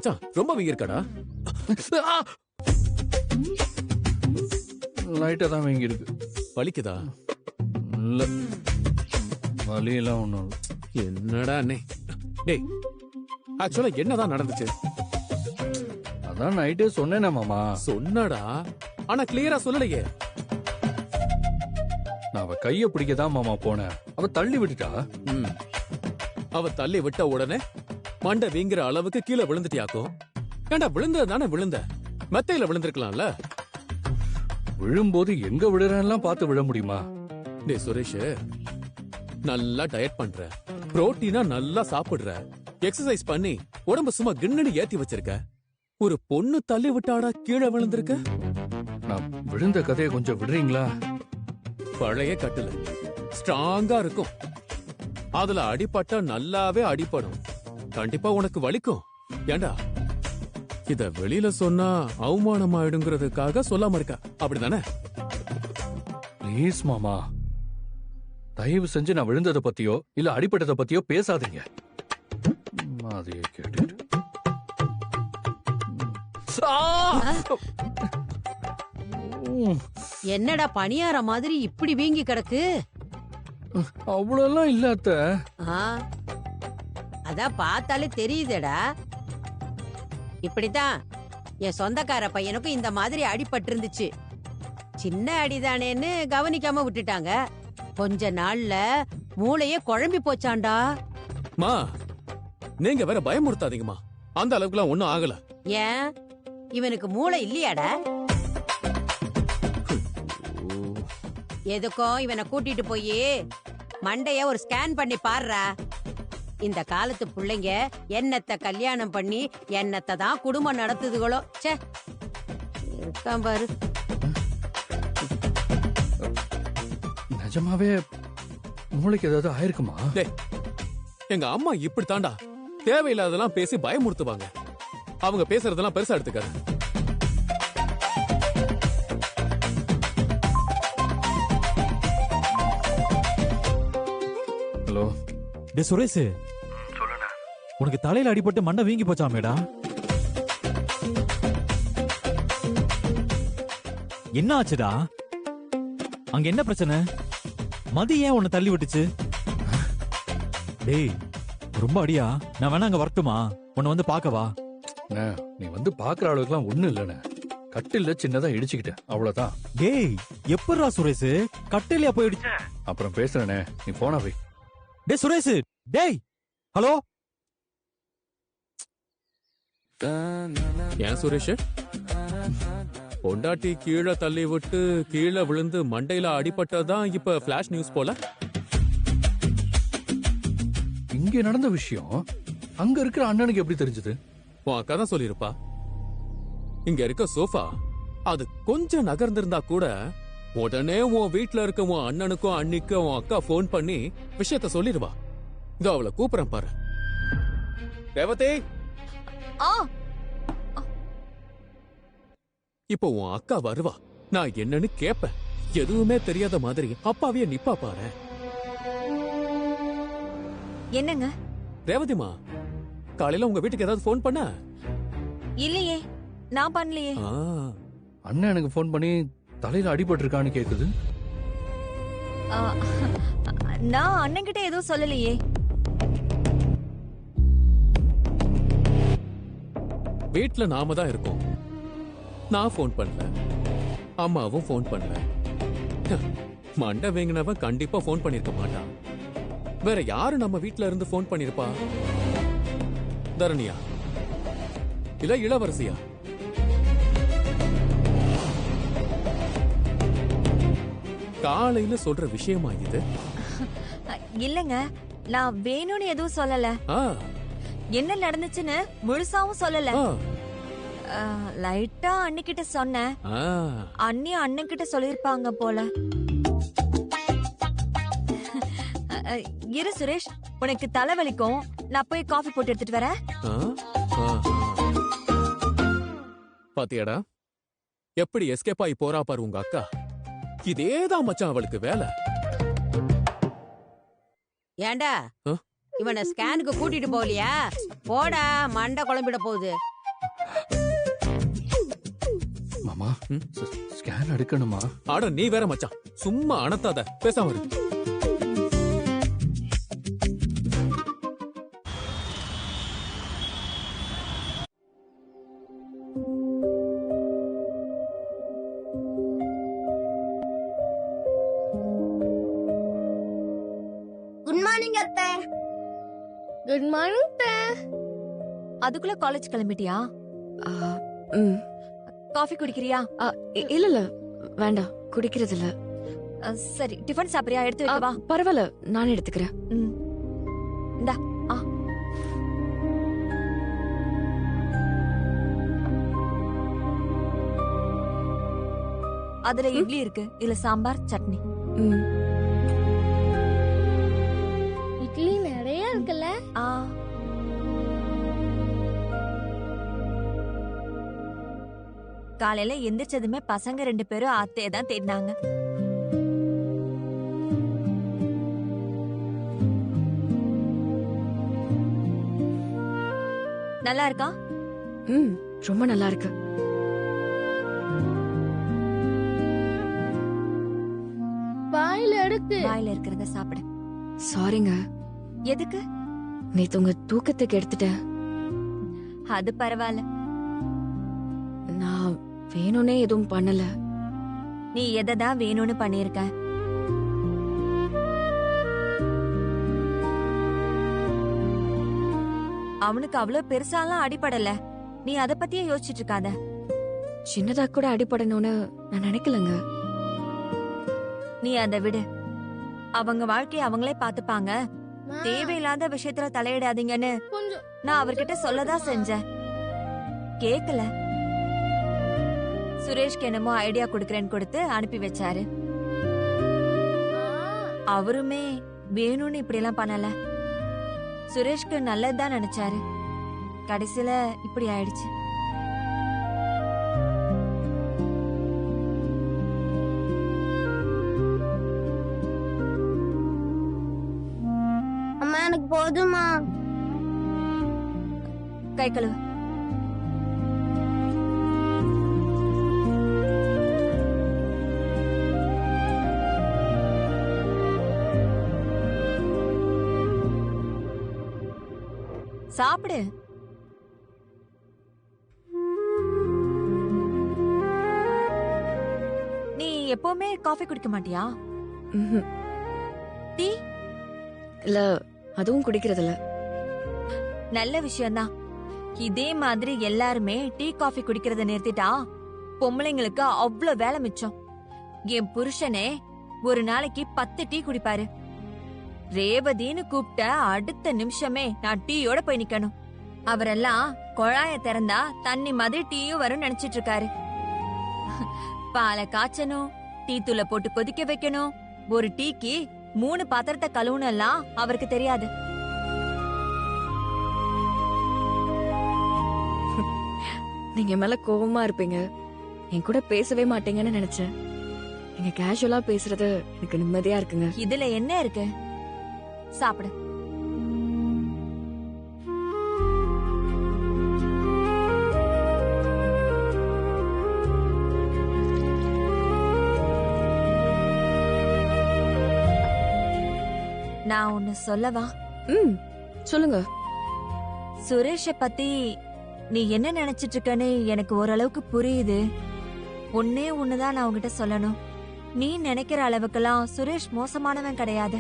மச்சான் ரொம்ப வீங்கிருக்காடா? லைட்டா தான் வீங்கிருக்கு. வலிக்குதா? இல்ல, வலியெல்லாம் ஒண்ணும் இல்ல. என்னடா அண்ணே? டேய், ஆக்சுவலா என்னதான் நடந்துச்சு? அதான் நைட்டே சொன்னேனே மாமா. சொன்னடா, ஆனா கிளியரா சொல்லலையே. நான் அவ கைய பிடிக்கதான் மாமா போனேன். அவ தள்ளி விட்டுட்டா. அவ தள்ளி விட்ட உடனே மண்டை வீங்குற அளவுக்கு கீழே விழுந்துட்டியாக்கும். ஏண்டா விழுந்தது தானே விழுந்த, மெத்தையில விழுந்திருக்கலாம்ல. விழும்போது எங்க விழுறேன்லாம் பார்த்து விழ முடியுமா? டேய் சுரேஷ், நல்லா டயட் பண்ற, புரோட்டீனா நல்லா சாப்பிடுற, எக்ஸசைஸ் பண்ணி உடம்பு சும்மா கிண்ணனு ஏத்தி வச்சிருக்க. ஒரு பொண்ணு தள்ளி விட்டாடா கீழே விழுந்திருக்க. நான் விழுந்த கதையை கொஞ்சம் விடுறீங்களா? பழைய கட்டுல ஸ்ட்ராங்கா இருக்கும். அதுல அடிபட்டா நல்லாவே அடிபடும். கண்டிப்பா உனக்கு வலிக்கும். ஏண்டா இத வெளியில சொன்னா அவமானம் ஆயிடுங்கிறதுக்காக சொல்லாம இருக்க, அப்படிதானே? ப்ளீஸ் மாமா, தயவு செஞ்சு நான் விழுந்ததை பத்தியோ இல்ல அடிபட்டதை பத்தியோ பேசாதீங்க. அதையே கேட்டுட்டு என்னடா பணியார மாதிரி இப்படி வீங்கி கிடக்கு? அவ்வளவுலாம் இல்ல அத்தை. அதான் பார்த்தாலே தெரியுதேடா. இப்படித்தான் என் சொந்தக்கார பையனுக்கும் இந்த மாதிரி அடிபட்டு இருந்துச்சு. சின்ன அடிதானேன்னு கவனிக்காம விட்டுட்டாங்க. கொஞ்ச நாள்ல மூளையே குழம்பி போச்சாண்டா. மா, நீங்க வேற பயமுறுத்தாதீங்கம்மா. அந்த அளவுக்குலாம் ஒண்ணும் ஆகல. ஏன், இவனுக்கு மூளை இல்லையாடா? எதுக்கும் இவனை கூட்டிட்டு போய் மண்டைய ஒரு ஸ்கேன் பண்ணி பாருடா. இந்த காலத்து பிள்ளைங்க என்னத்த கல்யாணம் பண்ணி என்னத்த தான் குடும்பம் நடத்துதுகளோ. சே, இருக்கான் பாரு. நிஜமாவே மூளைக்கு ஏதாவது ஆயிருக்குமா? எங்க அம்மா இப்படி தாண்டா தேவையில்லாதெல்லாம் பேசி பயமுறுத்துவாங்க. அவங்க பேசுறதெல்லாம் பெருசா எடுத்துக்காது. ஹலோ. டே சுரேஷ், சொல்லுண்ணே. உனக்கு தலையில அடிபட்டு மண்டை வீங்கி போச்சாமேடா? என்ன ஆச்சுடா? அங்க என்ன பிரச்சனை? மதி ஏன் உன்னை தள்ளி விட்டுச்சு? டேய், ரொம்ப அடியா? நான் வேணா அங்க வரட்டுமா? உன்னை வந்து பாக்கவா? நீ வந்து பாக்குற அளவுக்குலாம் ஒண்ணும் இல்லண்ணே. கட்டில சின்னதா இடிச்சுக்கிட்டேன், அவ்வளவுதான். டேய், எப்படிடா சுரேஷ் கட்டிலையா போயிடுச்சு? அப்புறம் பேசுறேனே, நீ போனா போய். டே சுரேஷ், டேய், ஹலோ. ஏன் சுரேஷ், பொண்டாட்டி கீழே தள்ளி விட்டு கீழே விழுந்து மண்டையில அடிபட்டதான் இப்ப பிளாஷ் நியூஸ் போல? இங்க நடந்த விஷயம் அங்க இருக்கிற அண்ணனுக்கு எப்படி தெரிஞ்சது? உன் அக்கா தான் சொல்லிருப்பா. இங்க இருக்க சோஃபா அது கொஞ்சம் நகர்ந்திருந்தா கூட உடனே உன் வீட்டுல இருக்க உன் அண்ணனுக்கும் அண்ணிக்கும் உன் அக்கா போன் பண்ணி விஷயத்த சொல்லிருவா. இதோ அவளை கூப்பிடுறேன் பாரு. ரேவதி, இப்போ உன் அக்கா வருவா. நான் என்னன்னு கேப்பேன். எதுவுமே தெரியாத மாதிரி அப்பாவிய நிப்பா பாரு. என்னங்க? ரேவதிமா, காலையில உங்க வீட்டுக்கு ஏதாவது போன் பண்ண? இல்லையே, நான் பண்ணலையே. அண்ணன் எனக்கு போன் பண்ணி தலையில அடிபட்டு இருக்கான்னு கேக்குது. நான் அண்ணன் கிட்ட எதுவும் சொல்லலையே. வீட்டுல நாம தான் இருக்கோம். நான் போன் பண்ணல, அம்மாவும் போன் பண்ணல. மண்டை வேங்கினவன் கண்டிப்பா போன் பண்ணிருக்க மாட்டான். வேற யாரு நம்ம வீட்டுல இருந்து போன் பண்ணிருப்பா? தரணியா இல்ல இளவரசியா? காலையில சொல்ற விஷயமா இது? இல்லங்க, நான் வேணும்னு எதுவும் சொல்லல. என்ன நடந்துச்சுன்னு முழுசாவும் சொல்லல. லைட்டா அண்ணிக்கிட்ட சொன்னேன். அண்ணி அண்ணன் கிட்ட சொல்லிருப்பாங்க போல. இரு சுரேஷ், உனக்கு தலைவலிக்கும், நான் போய் காஃபி போட்டு எடுத்துட்டு வரேன். பாத்தியாடா எப்படி எஸ்கேப் ஆகி போறா பாரு உங்க அக்கா. இதேதான் மச்சான் அவளுக்கு வேலை. ஏண்டா இவனை ஸ்கேனுக்கு கூட்டிட்டு போகலையா? போடா, மண்டை குழம்பிட போகுது. அம்மா ஸ்கேன் எடுக்கணுமா? ஆட நீ வேற மச்சான், சும்மா அனத்தாத, பேசாம இரு. குட் மார்னிங் அத்தை. குட் மார்னிங் அத்தை. அதுக்குள்ள காலேஜ் கிளம்பிட்டியா? காஃபி குடிக்கிறியா? இல்ல இல்ல வேண்டாம், குடிக்கிறது இல்ல. சரி, டிஃபன் சாப்பிடுறியா? எடுத்து வைக்கவா? பரவாயில்ல, நான் எடுத்துக்கிறேன். இந்தா. அதுல இட்லி இருக்கு, இதுல சாம்பார் சட்னி. இட்லி நிறைய இருக்குல்ல? காலையில எந்திரிச்சதுமே பசங்க 2 பேரும் அத்தையை தான் தேடினாங்க. நல்லா இருக்கா? ரொம்ப நல்லா இருக்கு. வாயில எடுக்கு. வாயில இருக்கிறத சாப்பிடு. சாரிங்க, எதுக்கு? நேத்து உங்க தூக்கத்துக்கு எடுத்துட்டேன். அது பரவாயில்ல. நான் வேணும்னே எதுவும் பண்ணல. நீ எதைதான் வேணும்னு பண்ணிருக்க? அவனுக்கு அவ்வளவு பெருசாலாம் அடிபடல. நீ அத பத்தியே யோசிச்சுட்டு இருக்காத. சின்னதா கூட அடிபடணும்னு நான் நினைக்கலங்க. நீ அத விடு. அவங்க வாழ்க்கைய அவங்களே பாத்துப்பாங்க. தேவையில்லாத விஷயத்துல தலையிடாதீங்கன்னு நான் அவர்கிட்ட சொல்லதான் செஞ்சேன். கேக்கல. சுரேஷ்க்கு என்னமோ ஐடியா குடுக்கறேன்னு கொடுத்து அனுப்பி வச்சாரு. அவருமே வேணும்னு இப்படி எல்லாம் பண்ணல. சுரேஷ்க்கு நல்லதுதான் நினைச்சாரு. கடைசியில இப்படி ஆயிடுச்சு. அம்மா எனக்கு போதுமா? கை கழுவு. சாப்பிடு. நீ எப்பவுமே காஃபி குடிக்க மாட்டியா? டீ? இல்ல, அதுவும் குடிக்கிறது இல்ல. நல்ல விஷயம்தான். இதே மாதிரி எல்லாருமே டீ காஃபி குடிக்கிறத நிறுத்திட்டா பொம்பளைங்களுக்கு அவ்வளவு வேலை மிச்சம். என் புருஷனே ஒரு நாளைக்கு 10 டீ குடிப்பாரு. ரேவதின்னு கூப்பிட்ட அடுத்த நிமிஷமே நான் டீயோட போய் நிக்கணும். அவரெல்லாம் குழாய திறந்தா தண்ணி மாதிரி டீயும் வரும் நினைச்சிட்டு இருக்காரு. பாலை காய்ச்சணும், டீ தூளை போட்டு கொதிக்க வைக்கணும். ஒரு டீக்கு 3 பாத்திரத்தை கழுவுனெல்லாம் அவருக்கு தெரியாது. நீங்க மேல கோவமா இருப்பீங்க, என் கூட பேசவே மாட்டீங்கன்னு நினைச்சேன். நீங்க கேஷுவலா பேசுறது எனக்கு நிம்மதியா இருக்குங்க. இதுல என்ன இருக்கு? சாப்பிடு. நான் ஒன்னு சொல்லவா? சொல்லுங்க. சுரேஷ பத்தி நீ என்ன நினைச்சிட்டு இருக்கன்னு எனக்கு ஓரளவுக்கு புரியுது. ஒன்னே ஒண்ணுதான் நான் உன்கிட்ட சொல்லணும். நீ நினைக்கிற அளவுக்கெல்லாம் சுரேஷ் மோசமானவன் கிடையாது.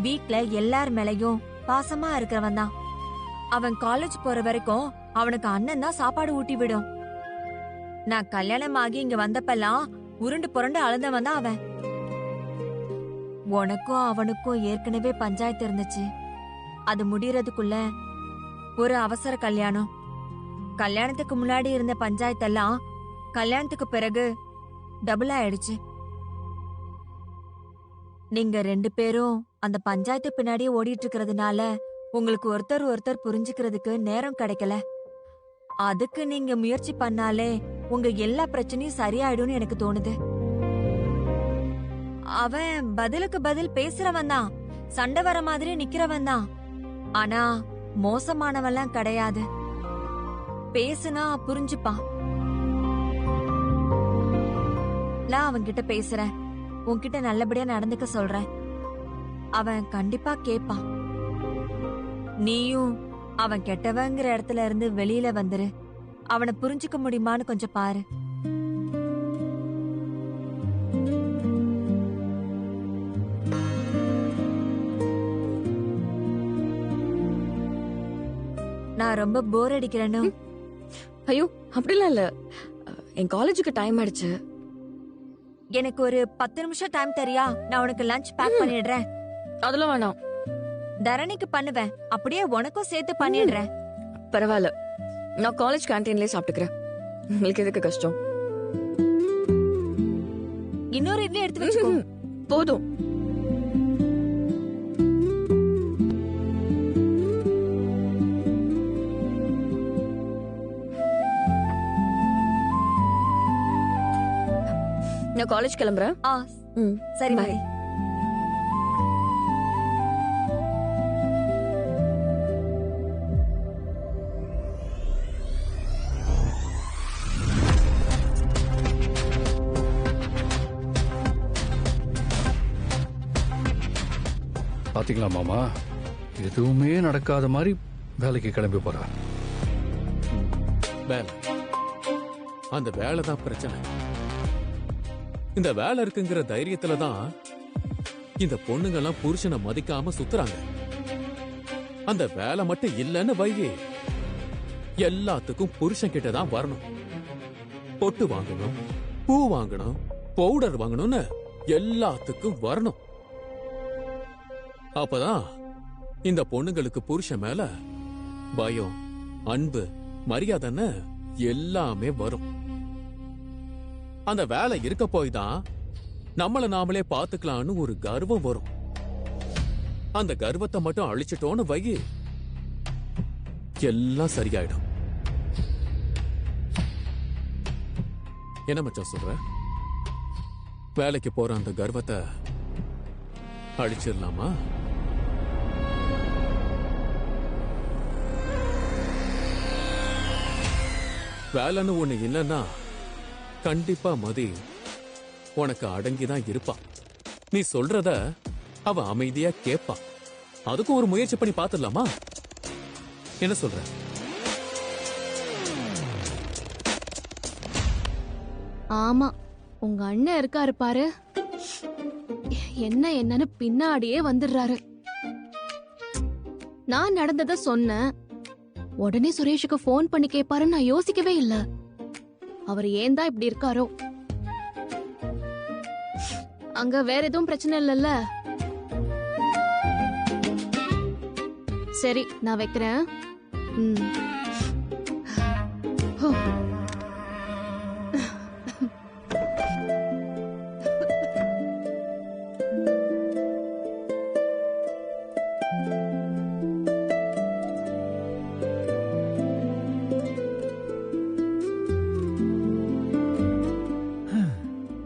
வீட்ல எல்லார் மேலயும் பாசமா இருக்கிறவன் தான். அவன் காலேஜ் போற வரைக்கும் அவனுக்கு அண்ணன் தான் சாப்பாடு ஊட்டி விடும். நான் கல்யாணம் ஆகி இங்க வந்தப்பெல்லாம் உருண்டு புரண்டு அழுந்தவன் தான் அவன். உனக்கும் அவனுக்கும் ஏற்கனவே பஞ்சாயத்து இருந்துச்சு. அது முடியறதுக்குள்ள ஒரு அவசர கல்யாணம். கல்யாணத்துக்கு முன்னாடி இருந்த பஞ்சாயத்தெல்லாம் கல்யாணத்துக்கு பிறகு டபுள் ஆயிடுச்சு. நீங்க 2 பேரும் அந்த பஞ்சாயத்து பின்னாடியே ஓடிட்டு இருக்கிறதுனால உங்களுக்கு ஒருத்தர் ஒருத்தர் புரிஞ்சுக்கிறதுக்கு நேரம் கிடைக்கல. அதுக்கு நீங்க முயற்சி பண்ணாலே உங்க எல்லா பிரச்சனையும் சரியாயிடும்னு எனக்கு தோணுது. அவன் பதிலுக்கு பதில் பேசுறவன் தான், சண்டை வர மாதிரி நிக்கிறவன் தான். ஆனா மோசமானவெல்லாம் கிடையாது. பேசுனா புரிஞ்சுப்பான். நான் அவன்கிட்ட பேசுறேன், உன்கிட்ட நல்லபடியா நடந்துக்க சொல்றேன். அவன் கண்டிப்பா கேப்பான். நீயும் அவன் கெட்டவங்கிற இடத்துல இருந்து வெளியில வந்துரு. அவனை புரிஞ்சுக்க முடியுமான்னு கொஞ்சம் பாரு. நான் ரொம்ப போர் அடிக்கிறேன்னு. ஐயோ அப்படிலாம் இல்ல, என் காலேஜுக்கு டைம் ஆயிடுச்சு. எனக்கு ஒரு 10 நிமிஷம் டைம் தரியா? நான் உனக்கு லஞ்ச் பேக் பண்ணிடுறேன். அதெல்லாம் வேணாம். தரணிக்கு பண்ணுவேன், அப்படியே உனக்கும் சேர்த்து பண்ணிடுறேன். பரவாயில்ல, நான் காலேஜ் கேண்டீன்லயே சாப்பிட்டுக்கிறேன். உங்களுக்கு எதுக்கு கஷ்டம்? இன்னொரு இட்லி எடுத்து வச்சுக்கோ. போதும். நான் காலேஜ் கிளம்புறேன். சரி Bye. மதி. பாத்தீங்களா மாமா, எதுவுமே நடக்காத மாதிரி வேலைக்கு கிளம்பி போறா. வேலை, அந்த வேலை தான் பிரச்சனை. இந்த வேலை இருக்குங்கிற தைரியத்துல தான் இந்த பொண்ணுங்கெல்லாம் புருஷனை மதிக்காம சுத்துறாங்க. அந்த வேலை மட்டும் இல்லைன்னு வைகி, எல்லாத்துக்கும் புருஷன் கிட்ட தான் வரணும். பொட்டு வாங்கணும், பூ வாங்கணும், பவுடர் வாங்கணும்னு எல்லாத்துக்கும் வரணும். அப்பதான் இந்த பொண்ணுங்களுக்கு புருஷன் மேல பயம், அன்பு, மரியாதைன்னு எல்லாமே வரும். அந்த வேலை இருக்க போய் தான் நம்மள நாமளே பாத்துக்கலாம்னு ஒரு கர்வம் வரும். அந்த கர்வத்தை மட்டும் அழிச்சிட்டோன்னு வைகி, எல்லாம் சரியாயிடும். என்ன மச்சான் சொல்ற? வேலைக்கு போற அந்த கர்வத்தை அழிச்சிடலாமா? வேலைன்னு ஒண்ணு இல்லைன்னா கண்டிப்பா மதி உனக்கு அடங்கிதான் இருப்பா. நீ சொல்றத அவ அமைதியா கேப்பா. அதுக்கும் ஒரு முயற்சி பண்ணி பாத்துடலாமா? என்ன சொல்ற? ஆமா, உங்க அண்ணன் இருக்காரு பாரு, என்னன்னு பின்னாடியே வந்துடுறாரு. நான் நடந்தத சொன்னேன், உடனே சுரேஷுக்கு போன் பண்ணி கேட்பாருன்னு நான் யோசிக்கவே இல்ல. அவர் ஏன் தான் இப்படி இருக்காரோ. அங்க வேற எதுவும் பிரச்சனை இல்லல்ல? சரி, நான் வைக்கிறேன். ஹோ.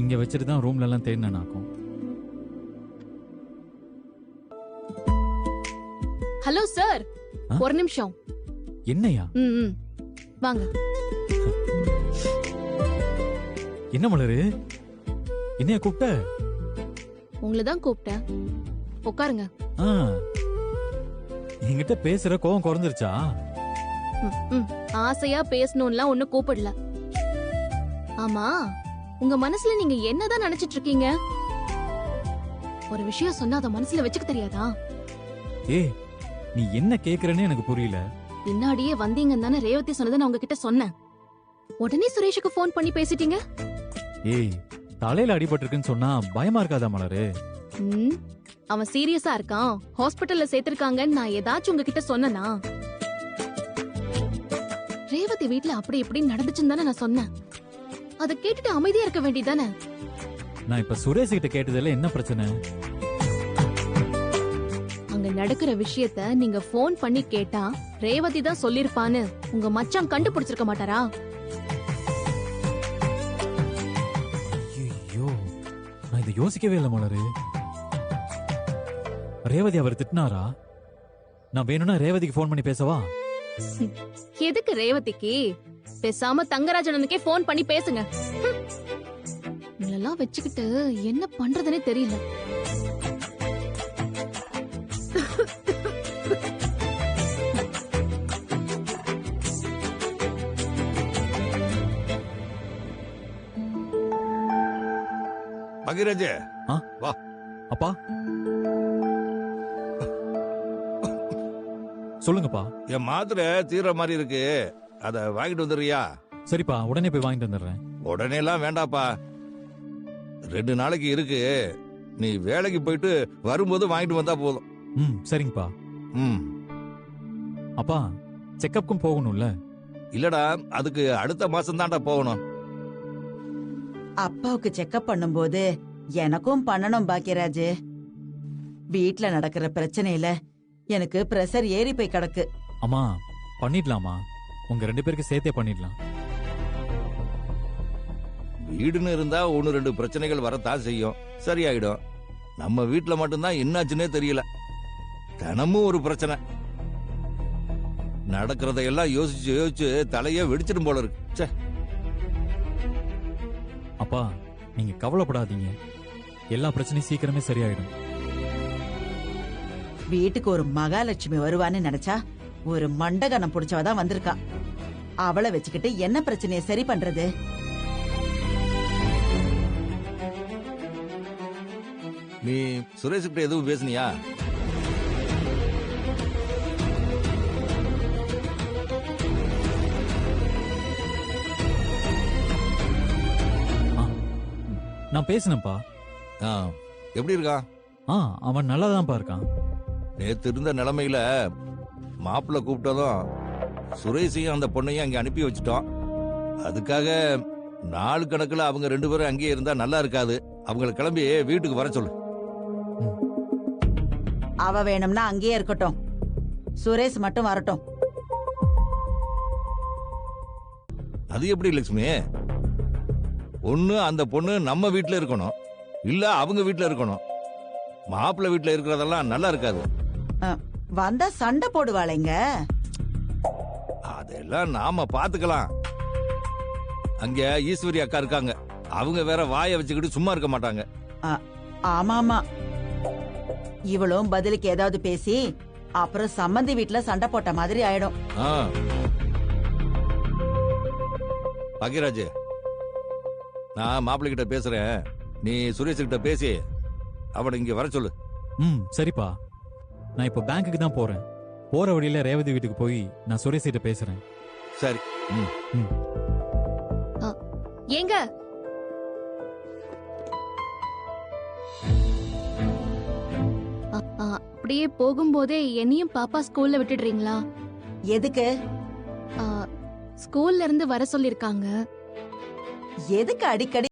இங்க வச்சுட்டு தான் ரூம்ல எல்லாம் தேடினாக்கும். ஹலோ சார், ஆ? ஒரு நிமிஷம். என்னையா? வாங்க. என்ன மலரு, என்னைய கூப்பிட்ட? உங்களை தான் கூப்பிட்டேன். உட்காருங்க. ஆ, என்கிட்ட பேசுற கோவம் குறைஞ்சிருச்சா? ஆசையா பேசணும்லாம் ஒண்ணு கூப்பிடல. ஆமா, உங்க மனசுல நீங்க என்னதான் நினைச்சிட்டு இருக்கீங்க? ஒரு விஷயம் சொன்னா அத மனசுல வச்சுக்க தெரியாதா? ஏய், நீ என்ன கேக்குறன்னு எனக்கு புரியல. பின்னாடியே வந்தீங்கன்னு தானே ரேவதி சொன்னதை நான் உங்ககிட்ட சொன்னேன். உடனே சுரேஷுக்கு போன் பண்ணி பேசிட்டீங்க. ஏய், தலையில அடிபட்டிருக்குன்னு சொன்னா பயமா இருக்காதா மலரு? அவன் சீரியஸா இருக்கான், ஹாஸ்பிட்டல்ல சேர்த்திருக்காங்கன்னு நான் ஏதாச்சும் உங்ககிட்ட சொன்னனா? ரேவதி வீட்ல அப்படி இப்படி நடந்துச்சுன்னு தானே நான் சொன்னேன். அதை கேட்டுட்டு அமைதியா இருக்க வேண்டியதானே? நான் இப்ப சுரேஷ் கிட்ட கேட்டதுல என்ன பிரச்சனை? அங்க நடக்கிற விஷயத்த நீங்க போன் பண்ணி கேட்டா ரேவதி தான் சொல்லிருப்பான்னு உங்க மச்சான் கண்டுபிடிச்சிருக்க மாட்டாரா? ஐயோ, நான் இதை யோசிக்கவே இல்லை மலரு. ரேவதி அவர் திட்டினாரா? நான் வேணும்னா ரேவதிக்கு போன் பண்ணி பேசவா? எதுக்கு ரேவதிக்கு? பேசாம தங்கராஜனுக்கே போன் பண்ணி பேசுங்க. இதெல்லாம் வச்சுக்கிட்டு என்ன பண்றதுனே தெரியல. பகிரஜ், அப்பா சொல்லுங்கப்பா. என் மாத்திரை தீர்ற மாதிரி இருக்கு, அத வாங்கிட்டு வந்துடுறியா? சரிப்பா, உடனே போய் வாங்கிட்டு வந்துடுறேன். உடனே எல்லாம் வேண்டாப்பா, 2 நாளைக்கு இருக்கு. நீ வேலைக்கு போயிட்டு வரும்போது வாங்கிட்டு வந்தா போதும். ம் சரிங்கப்பா. ம் அப்பா செக்கப்புக்கும் போகணும்ல? இல்லடா, அதுக்கு அடுத்த மாசம் தான்டா போகணும். அப்பாவுக்கு செக்கப் பண்ணும்போது எனக்கும் பண்ணணும் பாக்கியராஜ். வீட்ல நடக்கிற பிரச்சனையில எனக்கு பிரஷர் ஏறி போய் கிடக்கு. அம்மா பண்ணிடலாமா? உங்க 2 பேருக்கு சேர்த்தே பண்ணிடலாம். வீடுன்னு இருந்தா 1-2 பிரச்சனைகள் வரத்தான் செய்யும், சரியாயிடும். நம்ம வீட்டுல மட்டும்தான் என்னாச்சுன்னே தெரியல, தினமும் ஒரு பிரச்சனை. நடக்கிறதையெல்லாம் யோசிச்சு யோசிச்சு தலையே வெடிச்சிடும் போல இருக்கு. ச்சே. அப்பா நீங்க கவலைப்படாதீங்க, எல்லா பிரச்சனையும் சீக்கிரமே சரியாயிடும். வீட்டுக்கு ஒரு மகாலட்சுமி வருவான்னு நினைச்சா ஒரு மண்டகனம் புடிச்சவதான் வந்திருக்கா. அவளை வச்சுக்கிட்டு என்ன பிரச்சனையை சரி பண்றது? நீ சுரேஷ் கிட்ட எதுவும் பேசுனியா? நான் பேசினேன்ப்பா. ஆ, எப்படி இருக்கான்? அவன் நல்லாதான்ப்பா இருக்கான். நேத்து இருந்த நிலைமையில மாப்பிள்ள கூப்பிட்டதும் சுரேஷையும் அந்த பொண்ணையும் அங்க அனுப்பி வச்சுட்டோம். அதுக்காக நாள் கணக்குல அவங்க 2 பேரும் அங்கேயே இருந்தா நல்லா இருக்காது. அவங்களை கிளம்பி வீட்டுக்கு வர சொல்லு. அவ வேணும்னா அங்கேயே இருக்கட்டும், சுரேஷ் மட்டும் வரட்டும். அது எப்படி லட்சுமி? ஒண்ணு அந்த பொண்ணு நம்ம வீட்டுல இருக்கணும், இல்ல அவங்க வீட்டுல இருக்கணும். மாப்பிள்ள வீட்டுல இருக்கிறதெல்லாம் நல்லா இருக்காது. வந்தா சண்டை போடுவாளைங்க. அதெல்லாம் நாம பாத்துக்கலாம். அங்க ஈஸ்வரி அக்கா இருக்காங்க, அவங்க வேற வாயை வச்சுக்கிட்டு சும்மா இருக்க மாட்டாங்க. ஆமாமா, இவளும் பதிலுக்கு ஏதாவது பேசி அப்புறம் சம்மந்தி வீட்டுல சண்டை போட்ட மாதிரி ஆயிடும். பாக்கியராஜ், நான் மாப்பிள்ளை கிட்ட பேசுறேன், நீ சுரேஷ் கிட்ட பேசி அவனை இங்க வர சொல்லு. ம் சரிப்பா. நான் இப்போ பேங்க்குக்கு தான் போறேன். போற வழியில ரேவதி வீட்டுக்கு போய் நான் சுரேஷ் கிட்ட பேசுறேன். சரி. ஏங்க அப்படியே போகும்போதே என்னையும் பாப்பா ஸ்கூல்ல விட்டுடுறீங்களா? எதுக்கு? ஸ்கூல்ல இருந்து வர சொல்லிருக்காங்க. எதுக்கு அடிக்கடி